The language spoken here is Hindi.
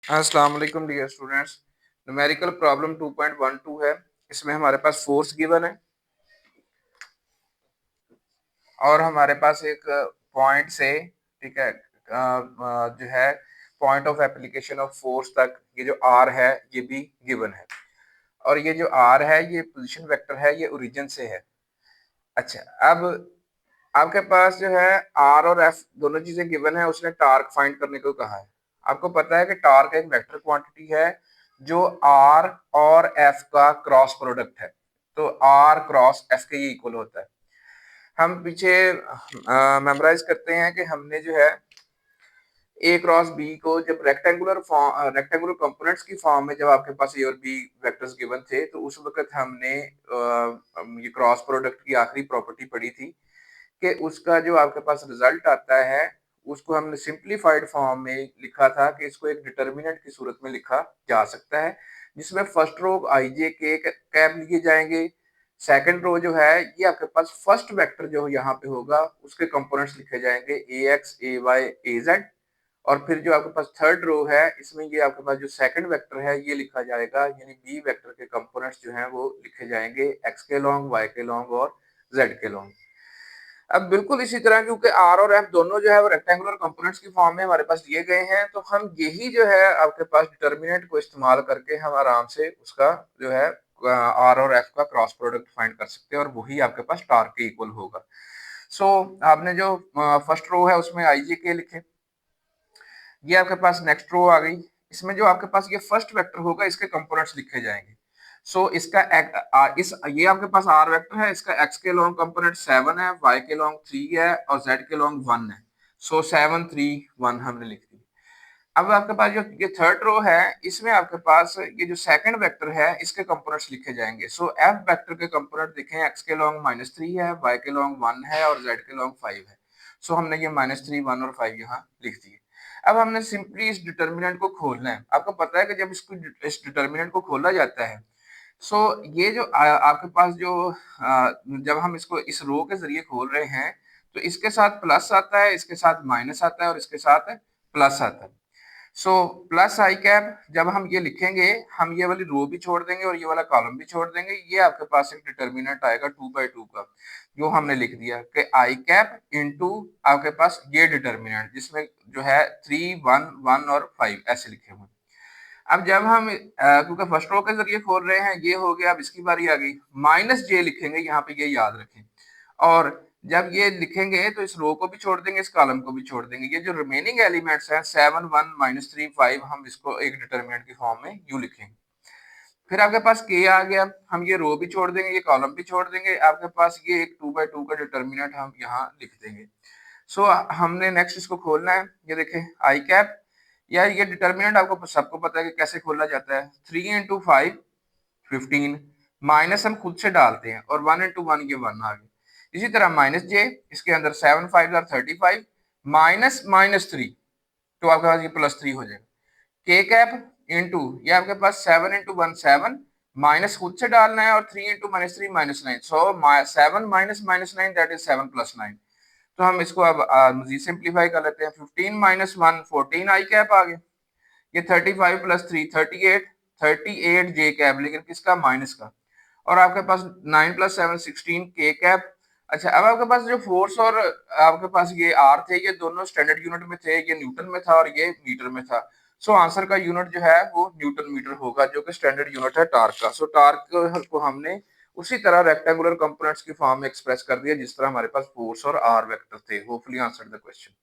अस्सलाम वालेकुम डियर स्टूडेंट्स। न्यूमेरिकल प्रॉब्लम 2.12 है। इसमें हमारे पास फोर्स गिवन है और हमारे पास एक पॉइंट से, ठीक है, जो है point of application of force तक ये जो आर है ये भी गिवन है और ये जो आर है ये पोजीशन वेक्टर है, ये ओरिजिन से है। अच्छा, अब आपके पास जो है आर और एफ दोनों चीजें गिवन है। उसने टार्क फाइंड करने को कहा है। आपको पता है कि टार्क एक वेक्टर क्वांटिटी है जो आर और एफ का क्रॉस प्रोडक्ट है, तो आर क्रॉस एफ के इक्वल होता है। हम पीछे मेमोराइज करते हैं कि हमने जो है ए क्रॉस बी को जब रेक्टेंगुलर कंपोनेंट्स की फॉर्म में जब आपके पास ए और बी वेक्टर्स गिवन थे तो उस वक्त हमने ये क्रॉस प्रोडक्ट की आखिरी प्रॉपर्टी पढ़ी थी कि उसका जो आपके पास रिजल्ट आता है उसको हमने सिंप्लीफाइड फॉर्म में लिखा था कि इसको एक डिटर्मिनेंट की सूरत में लिखा जा सकता है, जिसमें फर्स्ट रो आई जे के कैप लिए जाएंगे। सेकंड रो जो है ये आपके पास फर्स्ट वेक्टर जो यहाँ पे होगा उसके कंपोनेंट्स लिखे जाएंगे ए एक्स ए वाई ए जेड। और फिर जो आपके पास थर्ड रो है इसमें ये आपके पास जो सेकंड वेक्टर है ये लिखा जाएगा, यानी बी वेक्टर के कंपोनेंट्स जो हैं वो लिखे जाएंगे एक्स के लॉन्ग, वाई के लॉन्ग और जेड के लॉन्ग। अब बिल्कुल इसी तरह क्योंकि आर और एफ दोनों जो है वो रेक्टेंगुलर कंपोनेंट्स की फॉर्म में हमारे पास दिए गए हैं, तो हम यही जो है आपके पास डिटर्मिनेंट को इस्तेमाल करके हम आराम से उसका जो है आर और एफ का क्रॉस प्रोडक्ट फाइंड कर सकते हैं और वही आपके पास टार्क के इक्वल होगा। सो आपने जो फर्स्ट रो है उसमें आई जे के लिखे, ये आपके पास नेक्स्ट रो आ गई। इसमें जो आपके पास ये फर्स्ट वेक्टर होगा इसके कंपोनेंट्स लिखे जाएंगे। सो इसका ये आपके पास आर वेक्टर है, इसका एक्स के लॉन्ग कंपोनेंट 7 है, वाई के लॉन्ग 3 है और जेड के लॉन्ग 1 है। सो 7 3 1 हमने लिख दी। अब आपके पास जो ये थर्ड रो है इसमें आपके पास ये जो सेकंड वेक्टर है इसके कंपोनेंट्स लिखे जाएंगे। सो एफ वेक्टर के कंपोनेंट देखें, एक्स के लॉन्ग -3 है, वाई के लॉन्ग 1 है और जेड के लॉन्ग 5 है। सो हमने ये -3 1 और 5 यहाँ लिख दिए। अब हमने सिंपली इस डिटर्मिनेंट को खोलना है। आपको पता है कि जब इस डिटर्मिनेंट को खोला जाता है सो ये जो आपके पास जो जब हम इसको इस रो के जरिए खोल रहे हैं तो इसके साथ प्लस आता है, इसके साथ माइनस आता है और इसके साथ प्लस आता है। सो प्लस आई कैप जब हम ये लिखेंगे हम ये वाली रो भी छोड़ देंगे और ये वाला कॉलम भी छोड़ देंगे, ये आपके पास एक डिटर्मिनेंट आएगा 2/2 का, जो हमने लिख दिया कि आई कैप इनटू आपके पास ये डिटर्मिनेंट जिसमें जो है 3 1 1 और 5 ऐसे लिखे हुए। अब जब हम क्योंकि फर्स्ट रो के जरिए खोल रहे हैं ये हो गया, अब इसकी बारी आ गई, माइनस जे लिखेंगे यहाँ पे, ये याद रखें। और जब ये लिखेंगे तो इस रो को भी छोड़ देंगे, इस कॉलम को भी छोड़ देंगे। ये जो रिमेनिंग एलिमेंट्स हैं 7 1 -3 5 हम इसको एक डिटर्मिनेंट की फॉर्म में यूं लिखेंगे। फिर आपके पास के आ गया, हम ये रो भी छोड़ देंगे, ये कॉलम भी छोड़ देंगे, आपके पास ये एक 2/2 का डिटर्मिनेंट हम यहाँ लिख देंगे। सो हमने नेक्स्ट इसको खोलना है। ये देखें आई कैप, या ये डिटर्मिनेंट आपको सबको पता है कि कैसे खोला जाता है। 3 इंटू 5 15, माइनस हम खुद से डालते हैं और 1 इंटू 1 ये 1 आ गया। इसी तरह माइनस जे, इसके अंदर 7 5 35 माइनस -3, तो आपके पास ये +3 हो जाएगा। के कैप इंटू ये आपके पास 7 इंटू 1 7, माइनस खुद से डालना है और 3 into -3 -9। So 7 minus -9 that is 7 + 9। तो हम इसको अब मजीद सिंप्लीफाई कर लेते हैं। 15 - 1 14 आई कैप आ गया। ये 35 + 3 38, 38 जे कैप, लेकिन किसका, माइनस का। और आपके पास 9 + 7 16 के कैप। अच्छा, अब आपके पास जो फोर्स और आपके पास ये आर थे ये दोनों स्टैंडर्ड यूनिट में थे, ये न्यूटन में था और ये मीटर में था। सो आंसर का यूनिट जो है वो न्यूटन मीटर होगा, जो कि स्टैंडर्ड यूनिट है टार्क का। सो टार्क को हमने उसी तरह रेक्टेंगुलर कंपोनेंट्स की फॉर्म में एक्सप्रेस कर दिया जिस तरह हमारे पास फोर्स और आर वेक्टर थे। Hopefully answer the question.